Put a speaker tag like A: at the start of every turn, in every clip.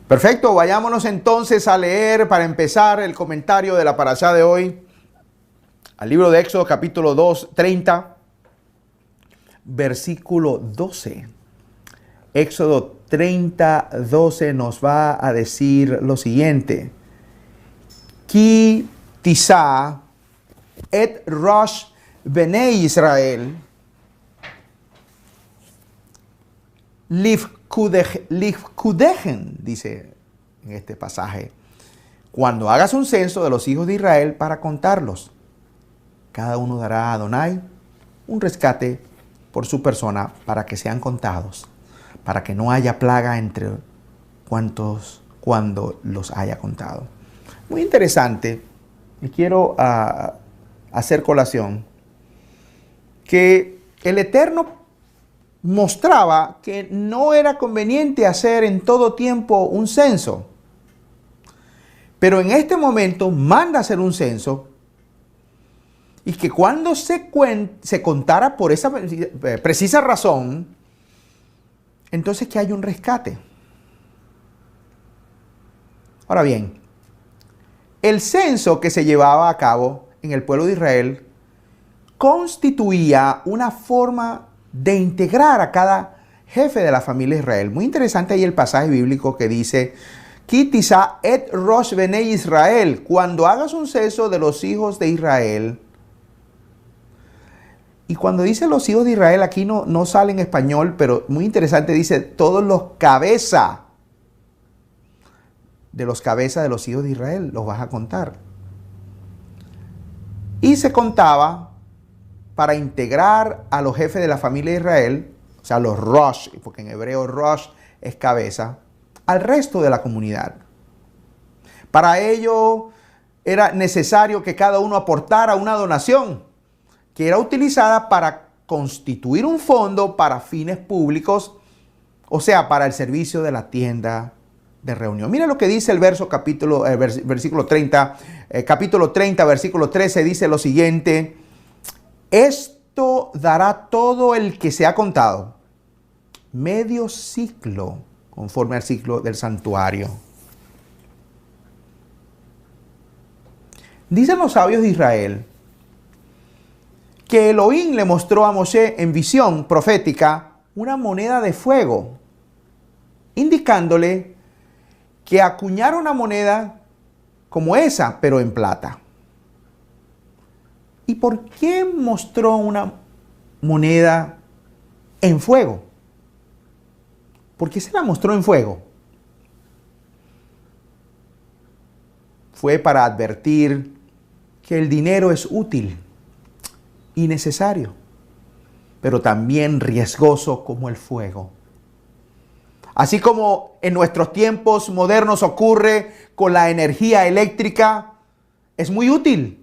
A: Perfecto, vayámonos entonces a leer para empezar el comentario de la parashá de hoy, al libro de Éxodo capítulo 30, versículo 12. Éxodo 30, 12 nos va a decir lo siguiente. Ki tisa et rosh bnei Israel Lifkudehen, dice en este pasaje, cuando hagas un censo de los hijos de Israel para contarlos, cada uno dará a Adonai un rescate por su persona para que sean contados, para que no haya plaga entre cuantos cuando los haya contado. Muy interesante, y quiero hacer colación, que el Eterno mostraba que no era conveniente hacer en todo tiempo un censo. Pero en este momento manda hacer un censo y que cuando se contara por esa precisa razón, entonces que haya un rescate. Ahora bien, el censo que se llevaba a cabo en el pueblo de Israel constituía una forma de integrar a cada jefe de la familia de Israel. Muy interesante ahí el pasaje bíblico que dice, Ki tisa et rosh bnei Israel, cuando hagas un censo de los hijos de Israel. Y cuando dice los hijos de Israel, aquí no sale en español, pero muy interesante, dice todos los cabezas de los hijos de Israel, los vas a contar. Y se contaba para integrar a los jefes de la familia de Israel, o sea, los Rosh, porque en hebreo Rosh es cabeza, al resto de la comunidad. Para ello era necesario que cada uno aportara una donación que era utilizada para constituir un fondo para fines públicos, o sea, para el servicio de la tienda de reunión. Mira lo que dice el versículo 30, capítulo 30, versículo 13, dice lo siguiente: esto dará todo el que se ha contado, medio ciclo, conforme al ciclo del santuario. Dicen los sabios de Israel que Elohim le mostró a Moshe en visión profética una moneda de fuego, indicándole que acuñara una moneda como esa, pero en plata. ¿Y por qué mostró una moneda en fuego? ¿Por qué se la mostró en fuego? Fue para advertir que el dinero es útil y necesario, pero también riesgoso como el fuego. Así como en nuestros tiempos modernos ocurre con la energía eléctrica, es muy útil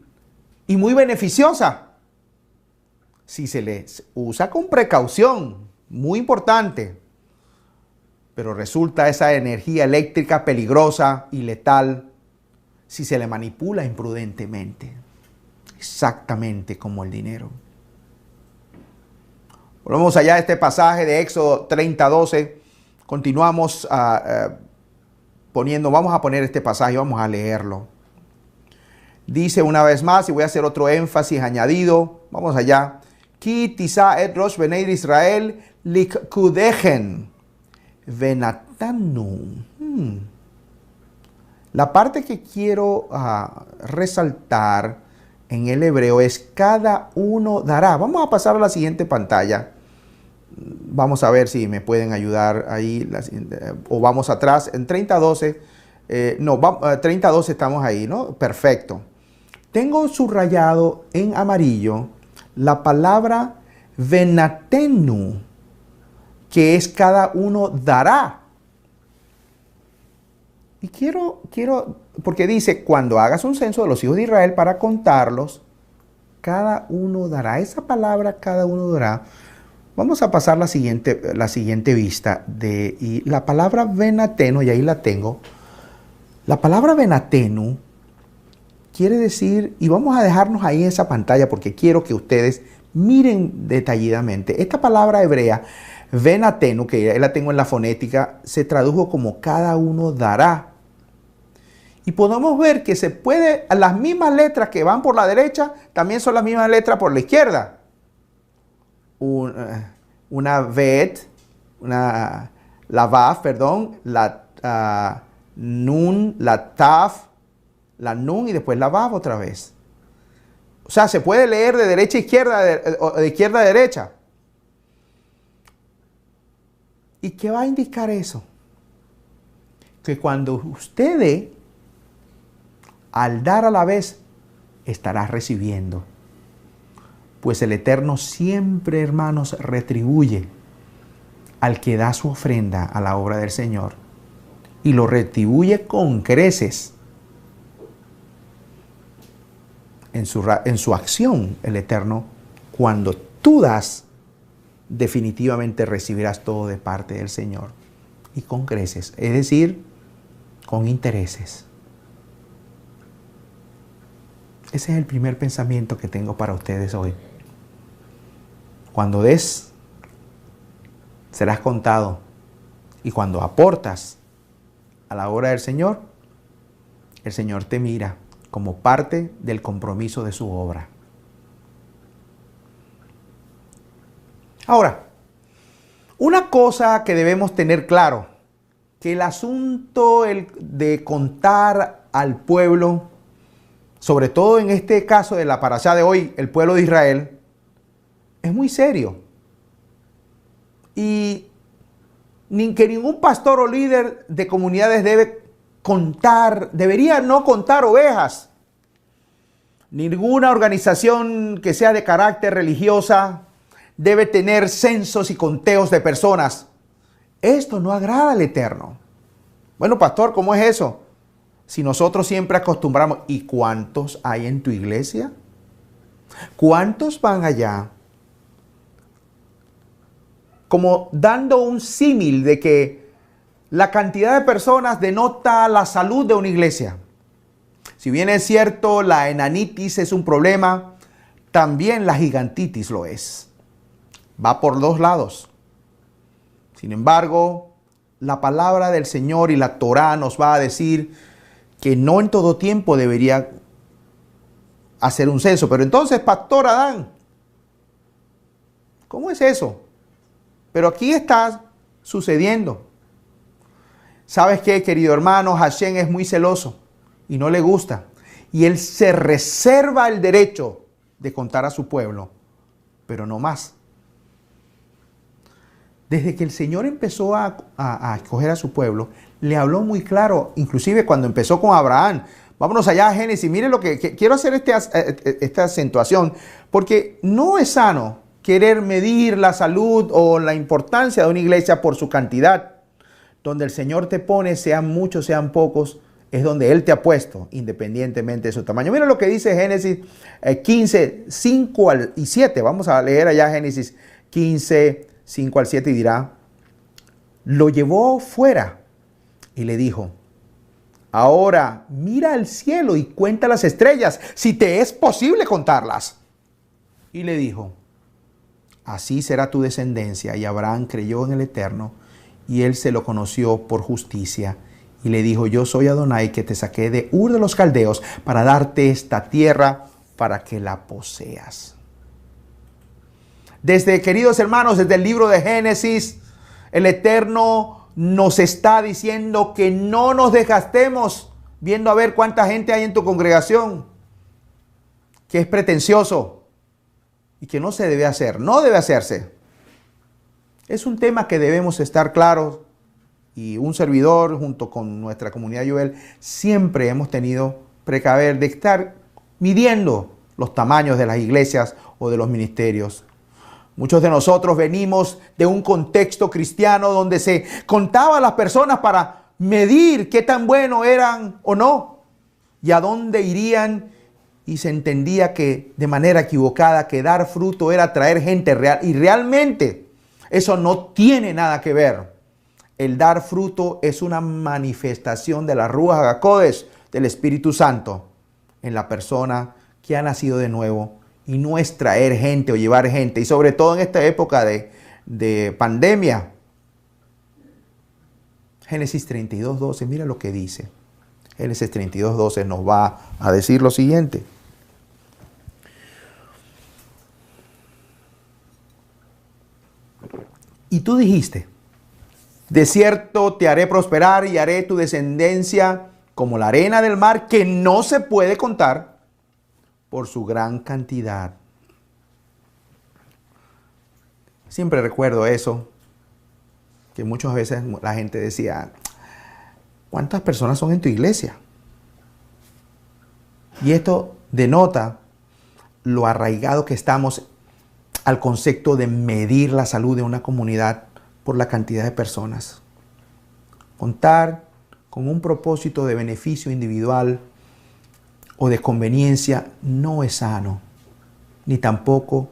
A: y muy beneficiosa si se les usa con precaución, muy importante. Pero resulta esa energía eléctrica peligrosa y letal si se le manipula imprudentemente, exactamente como el dinero. Volvemos allá a este pasaje de Éxodo 30:12. Continuamos vamos a poner este pasaje, vamos a leerlo. Dice una vez más, y voy a hacer otro énfasis añadido. Vamos allá. Ki tisa et rosh bnei Israel likudehen venatanu. La parte que quiero resaltar en el hebreo es cada uno dará. Vamos a pasar a la siguiente pantalla. Vamos a ver si me pueden ayudar ahí. O vamos atrás. En 30:12. 30:12 estamos ahí, ¿no? Perfecto. Tengo subrayado en amarillo la palabra venatenu, que es cada uno dará. Y quiero, porque dice, cuando hagas un censo de los hijos de Israel para contarlos, cada uno dará. Esa palabra, cada uno dará. Vamos a pasar la siguiente vista. Y la palabra venatenu, y ahí la tengo. La palabra venatenu quiere decir, y vamos a dejarnos ahí en esa pantalla porque quiero que ustedes miren detalladamente. Esta palabra hebrea, Venatenu, que la tengo en la fonética, se tradujo como cada uno dará. Y podemos ver que se puede, las mismas letras que van por la derecha, también son las mismas letras por la izquierda. Una vet, la vav, perdón, la nun, la taf, la nun y después la vav otra vez. O sea, se puede leer de derecha a izquierda o de izquierda a derecha. ¿Y qué va a indicar eso? Que cuando usted dé, al dar a la vez, estará recibiendo. Pues el Eterno siempre, hermanos, retribuye al que da su ofrenda a la obra del Señor. Y lo retribuye con creces. En su acción, el Eterno, cuando tú das, definitivamente recibirás todo de parte del Señor. Y con creces, es decir, con intereses. Ese es el primer pensamiento que tengo para ustedes hoy. Cuando des, serás contado. Y cuando aportas a la obra del Señor, el Señor te mira como parte del compromiso de su obra. Ahora, una cosa que debemos tener claro, que el asunto de contar al pueblo, sobre todo en este caso de la parashá de hoy, el pueblo de Israel, es muy serio. Y que ningún pastor o líder de comunidades debería no contar ovejas. Ninguna organización que sea de carácter religiosa debe tener censos y conteos de personas. Esto no agrada al Eterno. Bueno, pastor, ¿cómo es eso? Si nosotros siempre acostumbramos, ¿y cuántos hay en tu iglesia? ¿Cuántos van allá? Como dando un símil de que la cantidad de personas denota la salud de una iglesia. Si bien es cierto, la enanitis es un problema, también la gigantitis lo es. Va por dos lados. Sin embargo, la palabra del Señor y la Torá nos va a decir que no en todo tiempo debería hacer un censo. Pero entonces, Pastor Adán, ¿cómo es eso? Pero aquí está sucediendo. ¿Sabes qué, querido hermano? Hashem es muy celoso y no le gusta. Y él se reserva el derecho de contar a su pueblo, pero no más. Desde que el Señor empezó a escoger a su pueblo, le habló muy claro, inclusive cuando empezó con Abraham. Vámonos allá a Génesis. Miren lo que quiero hacer esta acentuación, porque no es sano querer medir la salud o la importancia de una iglesia por su cantidad. Donde el Señor te pone, sean muchos, sean pocos, es donde Él te ha puesto, independientemente de su tamaño. Mira lo que dice Génesis 15, 5 y 7. Vamos a leer allá Génesis 15, 5 al 7 y dirá: lo llevó fuera y le dijo: ahora mira al cielo y cuenta las estrellas, si te es posible contarlas. Y le dijo: así será tu descendencia. Y Abraham creyó en el Eterno, y él se lo conoció por justicia. Y le dijo: yo soy Adonai, que te saqué de Ur de los Caldeos para darte esta tierra para que la poseas. Queridos hermanos, desde el libro de Génesis, el Eterno nos está diciendo que no nos desgastemos viendo a ver cuánta gente hay en tu congregación, que es pretencioso y que no se debe hacer, no debe hacerse. Es un tema que debemos estar claros, y un servidor junto con nuestra comunidad Yoel siempre hemos tenido precaver de estar midiendo los tamaños de las iglesias o de los ministerios. Muchos de nosotros venimos de un contexto cristiano donde se contaba a las personas para medir qué tan buenos eran o no y a dónde irían, y se entendía que de manera equivocada que dar fruto era traer gente real, y realmente eso no tiene nada que ver. El dar fruto es una manifestación de la Ruach HaKodesh, del Espíritu Santo, en la persona que ha nacido de nuevo, y no es traer gente o llevar gente. Y sobre todo en esta época de de pandemia. Génesis 32:12, mira lo que dice. Génesis 32:12 nos va a decir lo siguiente. Y tú dijiste, de cierto te haré prosperar y haré tu descendencia como la arena del mar, que no se puede contar por su gran cantidad. Siempre recuerdo eso, que muchas veces la gente decía, ¿cuántas personas son en tu iglesia? Y esto denota lo arraigado que estamos al concepto de medir la salud de una comunidad por la cantidad de personas. Contar con un propósito de beneficio individual o de conveniencia no es sano, ni tampoco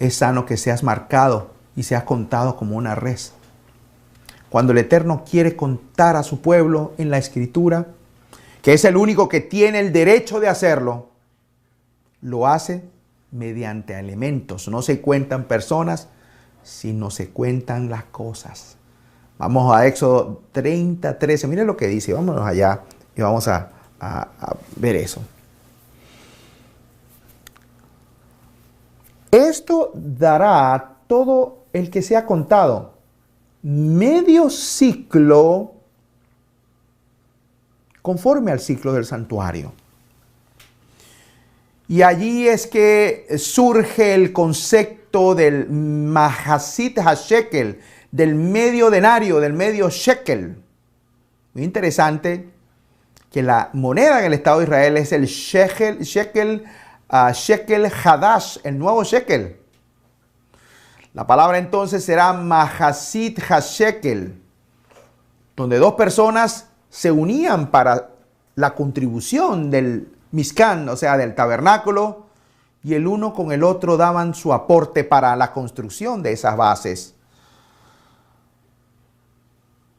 A: es sano que seas marcado y seas contado como una res. Cuando el Eterno quiere contar a su pueblo en la Escritura, que es el único que tiene el derecho de hacerlo, lo hace mediante elementos. No se cuentan personas, sino se cuentan las cosas. Vamos a Éxodo 30:13. Miren lo que dice. Vámonos allá y vamos a ver eso. Esto dará a todo el que sea contado medio ciclo conforme al ciclo del santuario. Y allí es que surge el concepto del Mahasit HaShekel, del medio denario, del medio shekel. Muy interesante que la moneda en el Estado de Israel es el shekel Hadash, el nuevo shekel. La palabra entonces será Mahasit HaShekel, donde dos personas se unían para la contribución del Mishkan, o sea, del tabernáculo, y el uno con el otro daban su aporte para la construcción de esas bases.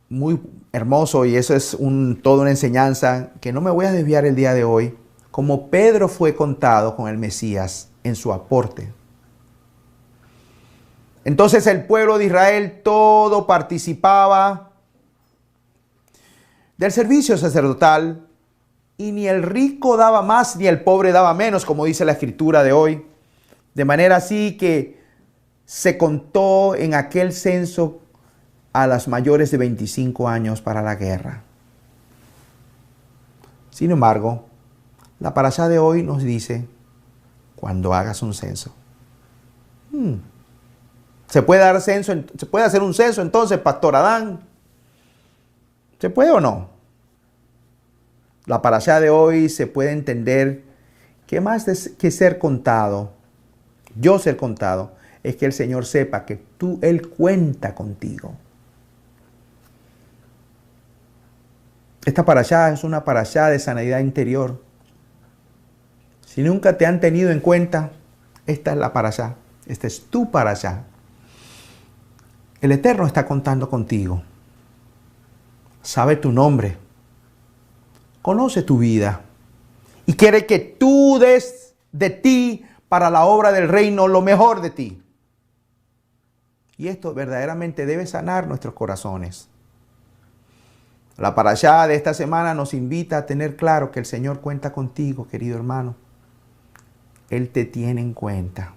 A: Muy hermoso, y eso es toda una enseñanza que no me voy a desviar el día de hoy, como Pedro fue contado con el Mesías en su aporte. Entonces el pueblo de Israel todo participaba del servicio sacerdotal, y ni el rico daba más ni el pobre daba menos, como dice la Escritura de hoy. De manera así que se contó en aquel censo a las mayores de 25 años para la guerra. Sin embargo, la parashá de hoy nos dice, cuando hagas un censo. ¿Se puede hacer un censo entonces, Pastor Adán? ¿Se puede o no? La parashá de hoy se puede entender que más que ser contado, yo ser contado, es que el Señor sepa que Él cuenta contigo. Esta parashá es una parashá de sanidad interior. Si nunca te han tenido en cuenta, esta es la parashá. Esta es tu parashá. El Eterno está contando contigo. Sabe tu nombre. Conoce tu vida. Y quiere que tú des de ti para la obra del reino lo mejor de ti. Y esto verdaderamente debe sanar nuestros corazones. La parashá de esta semana nos invita a tener claro que el Señor cuenta contigo, querido hermano. Él te tiene en cuenta.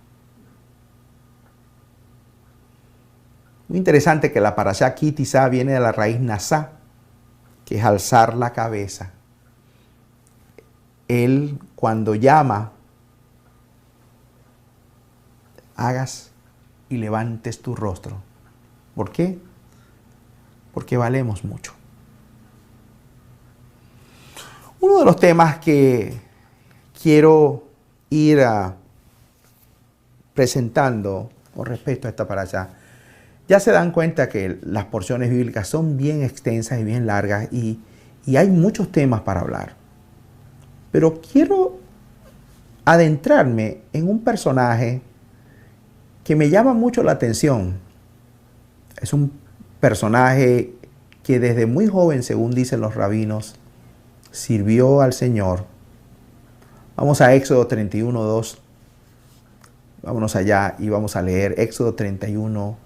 A: Muy interesante que la parashá Kitizá viene de la raíz nasá, que es alzar la cabeza. Él, cuando llama, hagas y levantes tu rostro. ¿Por qué? Porque valemos mucho. Uno de los temas que quiero ir presentando con respecto a esta parashá, ya se dan cuenta que las porciones bíblicas son bien extensas y bien largas y hay muchos temas para hablar. Pero quiero adentrarme en un personaje que me llama mucho la atención. Es un personaje que desde muy joven, según dicen los rabinos, sirvió al Señor. Vamos a Éxodo 31:2. Vámonos allá y vamos a leer Éxodo 31,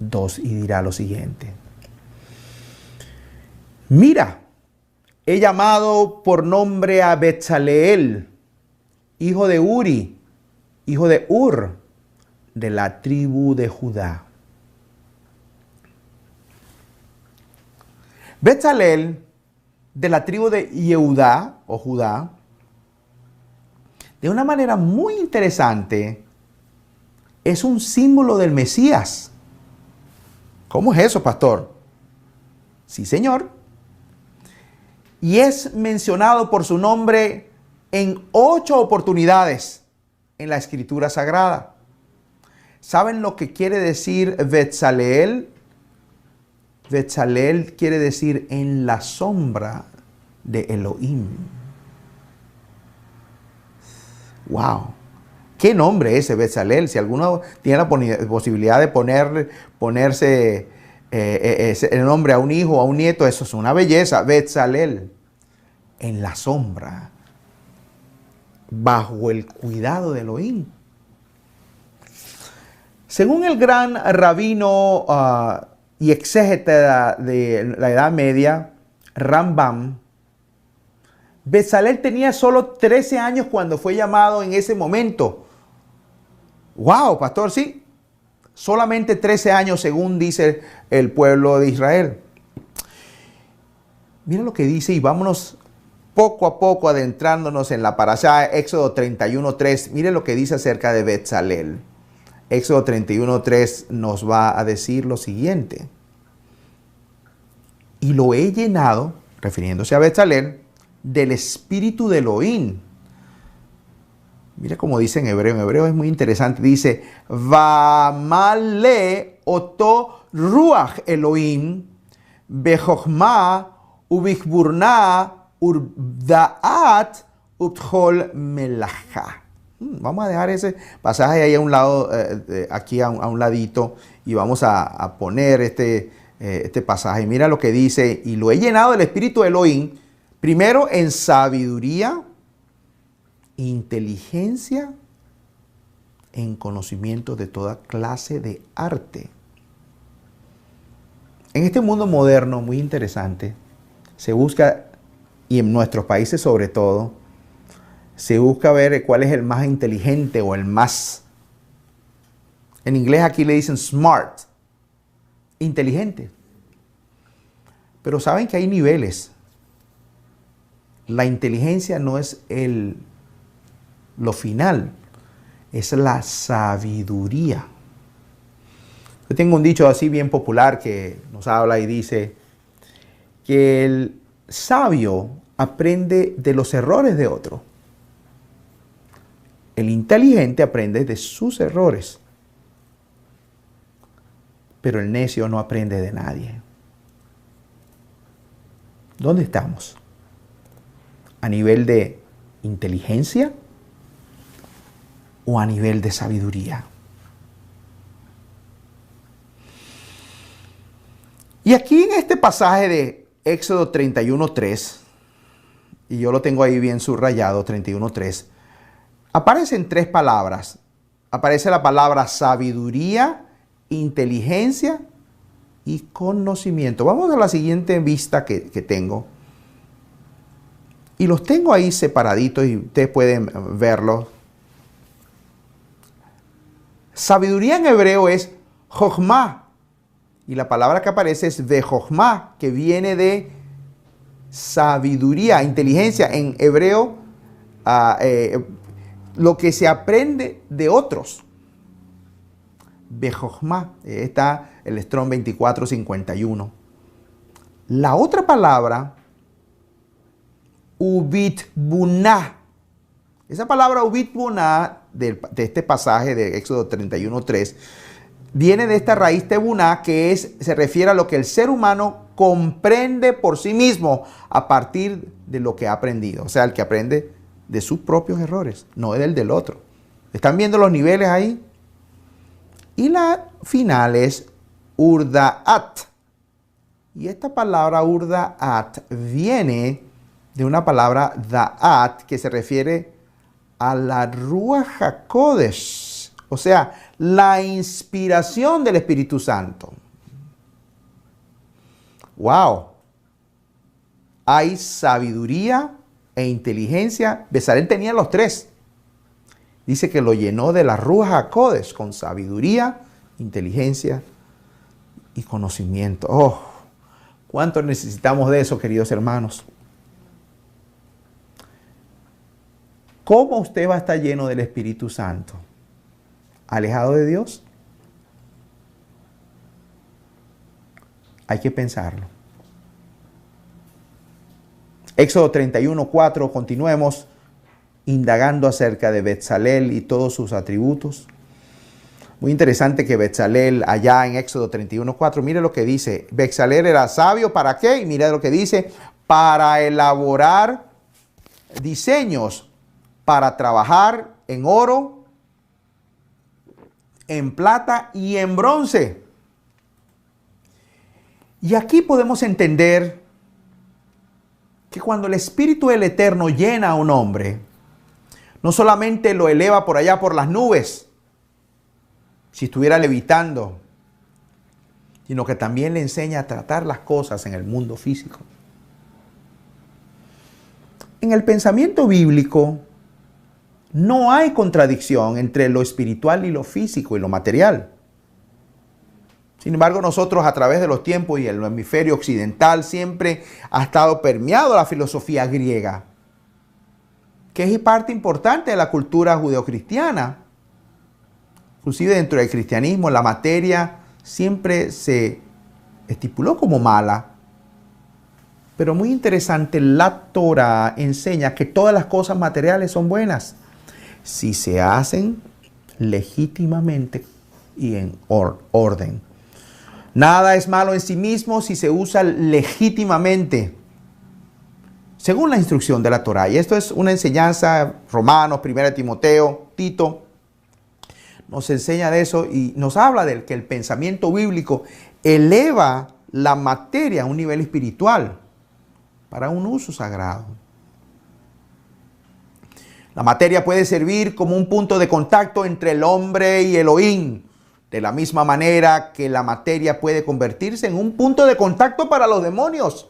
A: 2 y dirá lo siguiente. Mira, he llamado por nombre a Bezaleel, hijo de Uri, hijo de Ur, de la tribu de Judá. Bezaleel, de la tribu de Yehudá o Judá, de una manera muy interesante, es un símbolo del Mesías. ¿Cómo es eso, pastor? Sí, señor. Y es mencionado por su nombre en 8 oportunidades en la Escritura Sagrada. ¿Saben lo que quiere decir Bezaleel? Bezaleel quiere decir en la sombra de Elohim. ¡Wow! ¿Qué nombre ese Bezaleel? Si alguno tiene la posibilidad de ponerse el nombre a un hijo o a un nieto, eso es una belleza. Bezaleel, en la sombra, bajo el cuidado de Elohim. Según el gran rabino y exégeta de la Edad Media, Rambam, Bezaleel tenía solo 13 años cuando fue llamado en ese momento. ¡Wow, pastor! Sí, solamente 13 años según dice el pueblo de Israel. Mira lo que dice y vámonos poco a poco adentrándonos en la parashá, Éxodo 31:3. Mire lo que dice acerca de Bezaleel. Éxodo 31:3 nos va a decir lo siguiente. Y lo he llenado, refiriéndose a Bezaleel, del espíritu de Elohim. Mira cómo dice en hebreo es muy interesante. Dice, Vamale oto ruach Elohim, bechochma ubichburna urdaat utchol melacha. Vamos a dejar ese pasaje ahí a un lado, aquí a un ladito, y vamos a poner este pasaje. Mira lo que dice, y lo he llenado del espíritu de Elohim, primero en sabiduría, inteligencia, en conocimiento de toda clase de arte. En este mundo moderno, muy interesante, se busca, y en nuestros países sobre todo, se busca ver cuál es el más inteligente o el más, en inglés aquí le dicen smart, inteligente. Pero saben que hay niveles. La inteligencia no es lo final, es la sabiduría. Yo tengo un dicho así bien popular que nos habla y dice que el sabio aprende de los errores de otro. El inteligente aprende de sus errores. Pero el necio no aprende de nadie. ¿Dónde estamos? ¿A nivel de inteligencia o a nivel de sabiduría? Y aquí en este pasaje de Éxodo 31:3, y yo lo tengo ahí bien subrayado, 31:3, aparecen 3 palabras. Aparece la palabra sabiduría, inteligencia y conocimiento. Vamos a la siguiente vista que tengo. Y los tengo ahí separaditos y ustedes pueden verlos. Sabiduría en hebreo es jochma. Y la palabra que aparece es vejochma, que viene de sabiduría, inteligencia. En hebreo, lo que se aprende de otros. Bejochma, está el Strong 2451. La otra palabra, ubitbunah. Esa palabra ubitbunah de este pasaje de Éxodo 31:3 viene de esta raíz tebunah que se refiere a lo que el ser humano comprende por sí mismo a partir de lo que ha aprendido. O sea, el que aprende de sus propios errores, no del otro. ¿Están viendo los niveles ahí? Y la final es urdaat. Y esta palabra urdaat viene de una palabra da'at que se refiere a la Ruach HaKodesh O sea, la inspiración del Espíritu Santo. ¡Wow! Hay sabiduría e inteligencia. Bezalel tenía los tres. Dice que lo llenó de la Ruach HaKodesh con sabiduría, inteligencia y conocimiento. ¡Oh! ¿Cuánto necesitamos de eso, queridos hermanos? ¿Cómo usted va a estar lleno del Espíritu Santo? ¿Alejado de Dios? Hay que pensarlo. Éxodo 31:4, continuemos indagando acerca de Bezalel y todos sus atributos. Muy interesante que Bezalel allá en Éxodo 31:4, mire lo que dice. Bezalel era sabio, ¿para qué? Y mire lo que dice, para elaborar diseños, para trabajar en oro, en plata y en bronce. Y aquí podemos entender que cuando el Espíritu del Eterno llena a un hombre, no solamente lo eleva por allá por las nubes, si estuviera levitando, sino que también le enseña a tratar las cosas en el mundo físico. En el pensamiento bíblico no hay contradicción entre lo espiritual y lo físico y lo material. Sin embargo, nosotros a través de los tiempos y el hemisferio occidental siempre ha estado permeado la filosofía griega, que es parte importante de la cultura judeocristiana. Inclusive dentro del cristianismo, la materia siempre se estipuló como mala. Pero muy interesante, la Torah enseña que todas las cosas materiales son buenas si se hacen legítimamente y en orden. Nada es malo en sí mismo si se usa legítimamente, según la instrucción de la Torah. Y esto es una enseñanza, Romanos, 1 Timoteo, Tito, nos enseña de eso y nos habla de que el pensamiento bíblico eleva la materia a un nivel espiritual para un uso sagrado. La materia puede servir como un punto de contacto entre el hombre y Elohim, de la misma manera que la materia puede convertirse en un punto de contacto para los demonios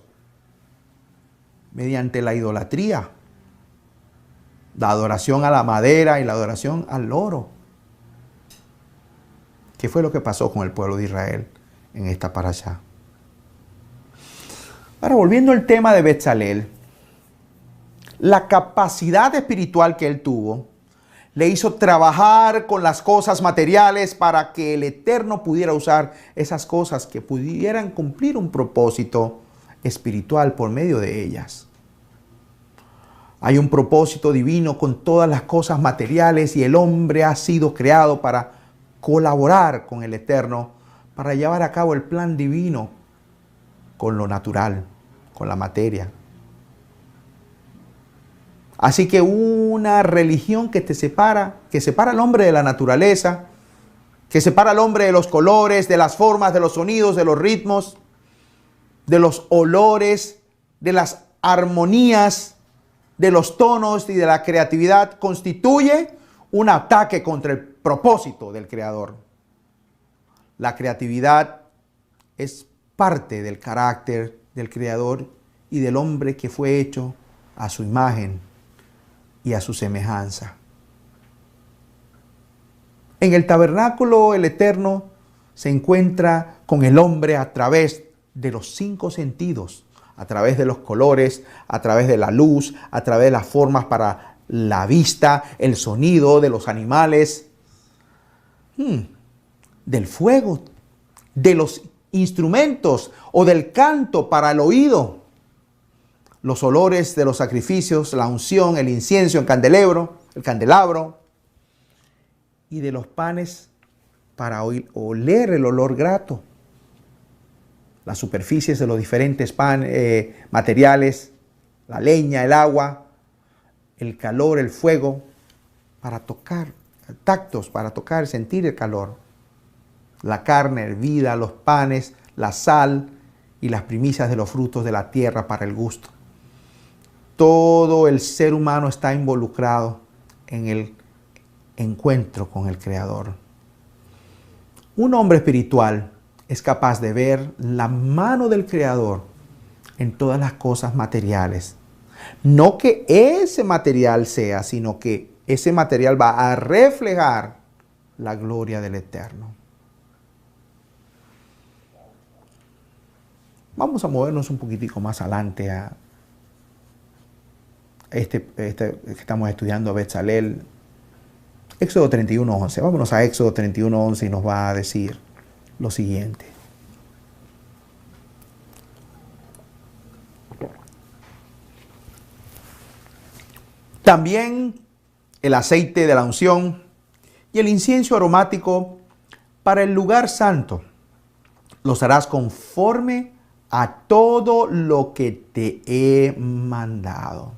A: mediante la idolatría, la adoración a la madera y la adoración al oro. ¿Qué fue lo que pasó con el pueblo de Israel en esta parashá? Ahora, volviendo al tema de Bezalel, la capacidad espiritual que él tuvo le hizo trabajar con las cosas materiales para que el Eterno pudiera usar esas cosas que pudieran cumplir un propósito espiritual por medio de ellas. Hay un propósito divino con todas las cosas materiales y el hombre ha sido creado para colaborar con el Eterno, para llevar a cabo el plan divino con lo natural, con la materia. Así que una religión que separa al hombre de la naturaleza, que separa al hombre de los colores, de las formas, de los sonidos, de los ritmos, de los olores, de las armonías, de los tonos y de la creatividad, constituye un ataque contra el propósito del Creador. La creatividad es parte del carácter del Creador y del hombre que fue hecho a su imagen y a su semejanza. En el tabernáculo el Eterno se encuentra con el hombre a través de los 5 sentidos, a través de los colores, a través de la luz, a través de las formas para la vista, el sonido de los animales, del fuego, de los instrumentos o del canto para el oído, los olores de los sacrificios, la unción, el incienso, el candelabro, y de los panes para oler el olor grato, las superficies de los diferentes materiales, la leña, el agua, el calor, el fuego, para tocar, tactos, para tocar, sentir el calor, la carne hervida, los panes, la sal y las primicias de los frutos de la tierra para el gusto. Todo el ser humano está involucrado en el encuentro con el Creador. Un hombre espiritual es capaz de ver la mano del Creador en todas las cosas materiales. No que ese material sea, sino que ese material va a reflejar la gloria del Eterno. Vamos a movernos un poquitico más adelante a que estamos estudiando, Betzalel. Éxodo 31:11. Vámonos a Éxodo 31:11 y nos va a decir lo siguiente. También el aceite de la unción y el incienso aromático para el lugar santo los harás conforme a todo lo que te he mandado.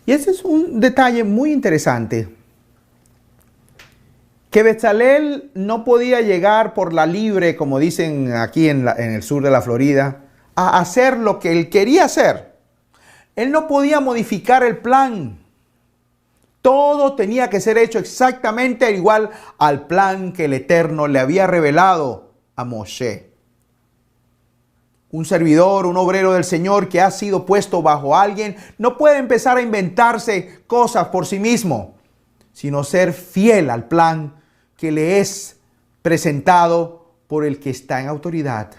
A: Y ese es un detalle muy interesante, que Betzalel no podía llegar por la libre, como dicen aquí en el sur de la Florida, a hacer lo que él quería hacer. Él no podía modificar el plan. Todo tenía que ser hecho exactamente igual al plan que el Eterno le había revelado a Moshe. Un servidor, un obrero del Señor que ha sido puesto bajo alguien, no puede empezar a inventarse cosas por sí mismo, sino ser fiel al plan que le es presentado por el que está en autoridad.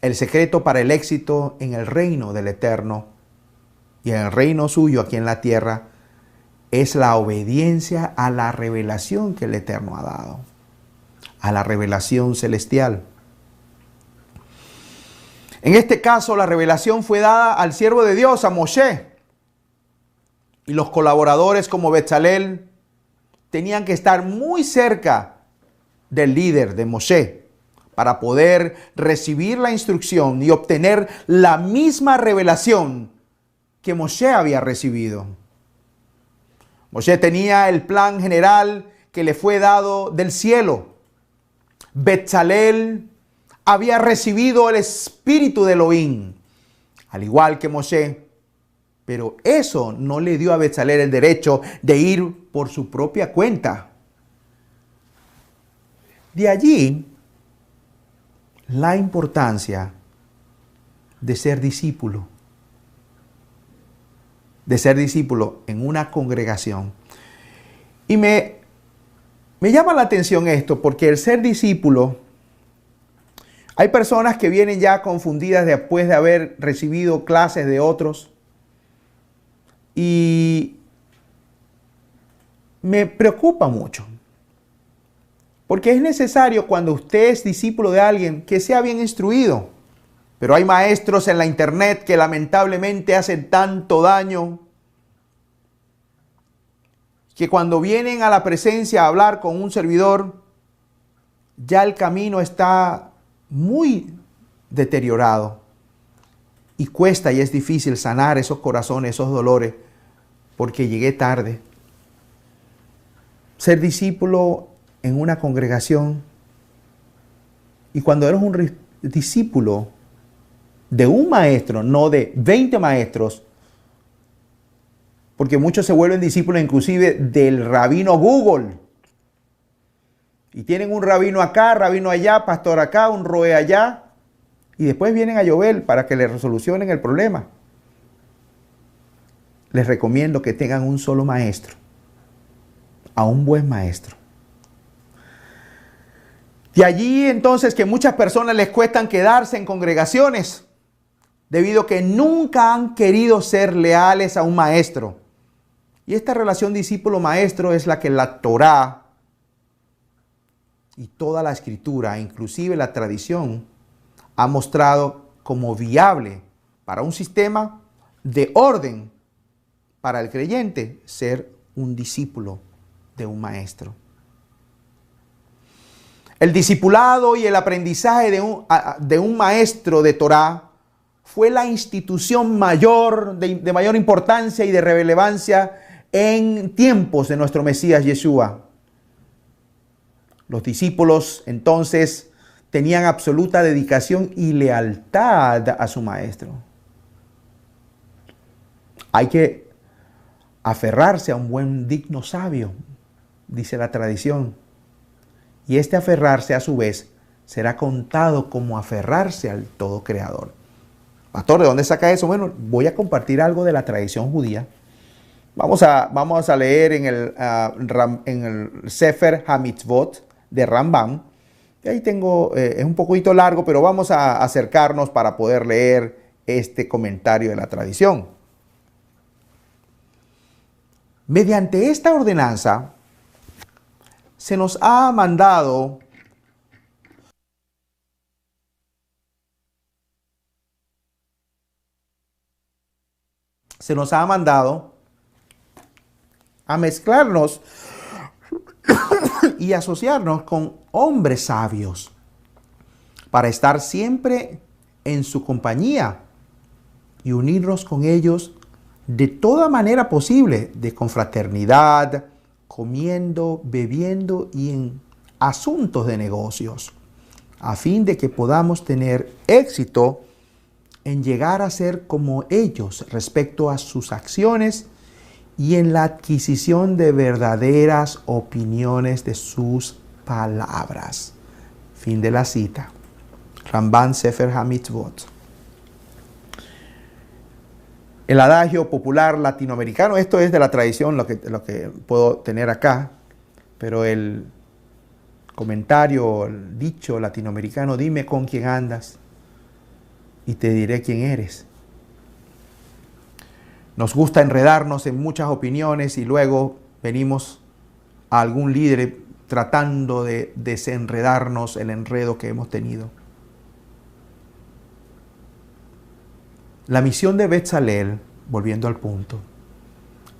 A: El secreto para el éxito en el reino del Eterno y en el reino suyo aquí en la tierra es la obediencia a la revelación que el Eterno ha dado, a la revelación celestial. En este caso, la revelación fue dada al siervo de Dios, a Moshe. Y los colaboradores como Betzalel tenían que estar muy cerca del líder, de Moshe, para poder recibir la instrucción y obtener la misma revelación que Moshe había recibido. Moshe tenía el plan general que le fue dado del cielo. Betzalel había recibido el espíritu de Elohim, al igual que Moshe. Pero eso no le dio a Betzalel el derecho de ir por su propia cuenta. De allí la importancia de ser discípulo. De ser discípulo en una congregación. Y me llama la atención esto, porque el ser discípulo, hay personas que vienen ya confundidas después de haber recibido clases de otros. Y me preocupa mucho. Porque es necesario, cuando usted es discípulo de alguien, que sea bien instruido. Pero hay maestros en la internet que lamentablemente hacen tanto daño, que cuando vienen a la presencia a hablar con un servidor, ya el camino está muy deteriorado. Y cuesta y es difícil sanar esos corazones, esos dolores, porque llegué tarde. Ser discípulo en una congregación, y cuando eres un discípulo de un maestro, no de 20 maestros, porque muchos se vuelven discípulos inclusive del rabino Google, y tienen un rabino acá, rabino allá, pastor acá, un roe allá, y después vienen a llover para que les resolucionen el problema. Les recomiendo que tengan un solo maestro, a un buen maestro. De allí entonces que muchas personas les cuestan quedarse en congregaciones debido a que nunca han querido ser leales a un maestro. Y esta relación discípulo-maestro es la que la Torá y toda la escritura, inclusive la tradición, ha mostrado como viable para un sistema de orden para el creyente ser un discípulo de un maestro. El discipulado y el aprendizaje de un maestro de Torá fue la institución mayor, de mayor importancia y de relevancia en tiempos de nuestro Mesías Yeshua. Los discípulos entonces tenían absoluta dedicación y lealtad a su maestro. Hay que aferrarse a un buen digno sabio, dice la tradición. Y este aferrarse a su vez será contado como aferrarse al todo creador. Pastor, ¿de dónde saca eso? Bueno, voy a compartir algo de la tradición judía. Vamos a leer en el Sefer HaMitzvot de Rambam. Y ahí tengo, es un poquito largo, pero vamos a acercarnos para poder leer este comentario de la tradición. Mediante esta ordenanza se nos ha mandado a mezclarnos y asociarnos con hombres sabios para estar siempre en su compañía y unirnos con ellos de toda manera posible, de confraternidad, comiendo, bebiendo y en asuntos de negocios, a fin de que podamos tener éxito en llegar a ser como ellos respecto a sus acciones y en la adquisición de verdaderas opiniones de sus palabras. Fin de la cita. Rambam Sefer HaMitzvot. El adagio popular latinoamericano, esto es de la tradición, lo que puedo tener acá, pero el comentario, el dicho latinoamericano, dime con quién andas y te diré quién eres. Nos gusta enredarnos en muchas opiniones y luego venimos a algún líder tratando de desenredarnos el enredo que hemos tenido. La misión de Betzalel, volviendo al punto,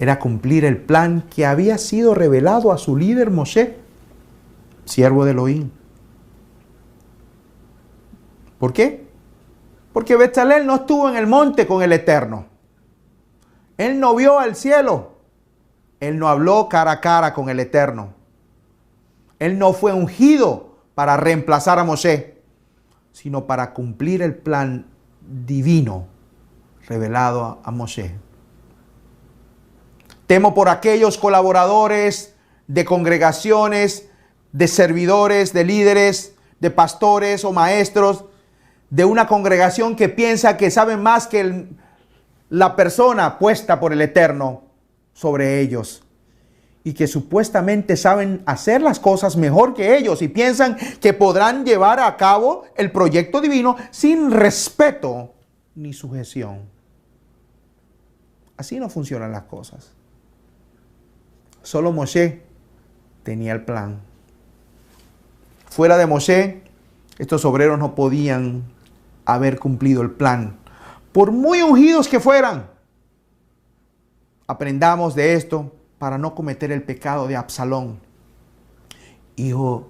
A: era cumplir el plan que había sido revelado a su líder Moshe, siervo de Elohim. ¿Por qué? Porque Betzalel no estuvo en el monte con el Eterno. Él no vio al cielo. Él no habló cara a cara con el Eterno. Él no fue ungido para reemplazar a Moshe, sino para cumplir el plan divino revelado a Moshe. Temo por aquellos colaboradores de congregaciones, de servidores, de líderes, de pastores o maestros de una congregación que piensa que saben más que la persona puesta por el Eterno sobre ellos y que supuestamente saben hacer las cosas mejor que ellos y piensan que podrán llevar a cabo el proyecto divino sin respeto ni sujeción. Así no funcionan las cosas. Solo Moshe tenía el plan. Fuera de Moshe, estos obreros no podían haber cumplido el plan, por muy ungidos que fueran. Aprendamos de esto para no cometer el pecado de Absalón, hijo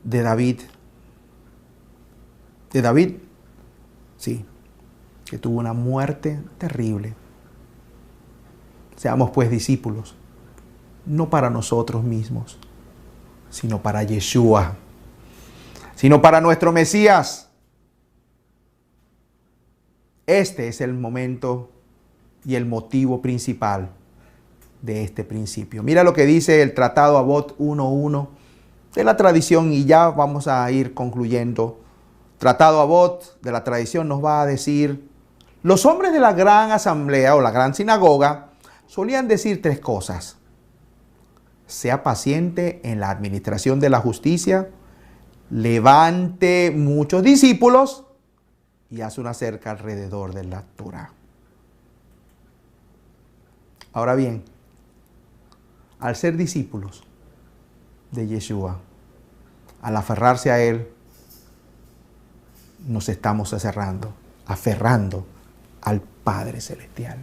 A: de David. De David, sí, que tuvo una muerte terrible. Seamos pues discípulos, no para nosotros mismos, sino para Yeshua, sino para nuestro Mesías. Este es el momento y el motivo principal de este principio. Mira lo que dice el Tratado Avot 1.1 de la tradición y ya vamos a ir concluyendo. Tratado Avot de la tradición nos va a decir: los hombres de la gran asamblea o la gran sinagoga solían decir tres cosas: sea paciente en la administración de la justicia, levante muchos discípulos y haz una cerca alrededor de la Torá. Ahora bien, al ser discípulos de Yeshua, al aferrarse a Él, nos estamos aferrando al Padre Celestial.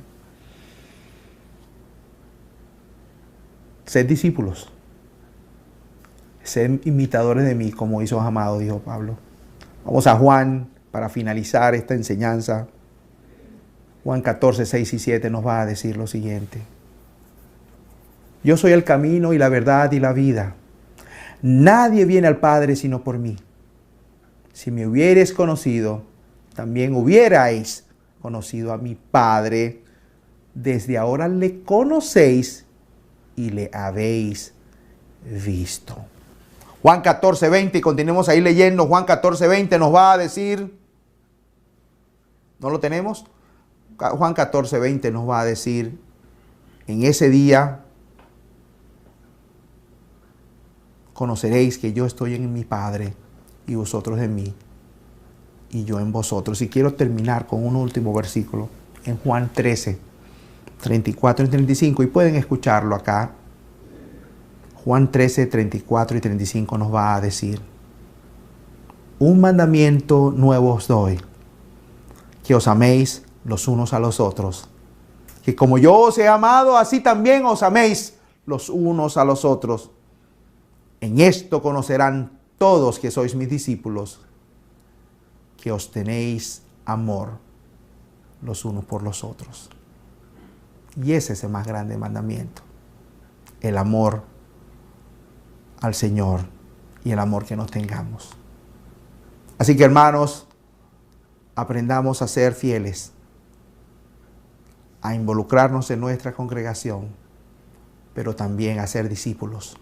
A: Sed discípulos, sed imitadores de mí, como hizo amado, dijo Pablo. Vamos a Juan para finalizar esta enseñanza. Juan 14, 6 y 7 nos va a decir lo siguiente: yo soy el camino y la verdad y la vida. Nadie viene al Padre sino por mí. Si me hubierais conocido, también hubierais conocido a mi Padre. desde ahora le conocéis y le habéis visto. Juan 14:20, y continuemos ahí leyendo. Juan 14:20 nos va a decir, ¿no lo tenemos? Juan 14:20 nos va a decir, en ese día conoceréis que yo estoy en mi Padre y vosotros en mí y yo en vosotros. Y quiero terminar con un último versículo en Juan 13:34 y 35, y pueden escucharlo acá. Juan 13:34 y 35 nos va a decir: un mandamiento nuevo os doy, que os améis los unos a los otros, que como yo os he amado, así también os améis los unos a los otros. En esto conocerán todos que sois mis discípulos, que os tenéis amor los unos por los otros. Y ese es el más grande mandamiento, el amor al Señor y el amor que nos tengamos. Así que, hermanos, aprendamos a ser fieles, a involucrarnos en nuestra congregación, pero también a ser discípulos.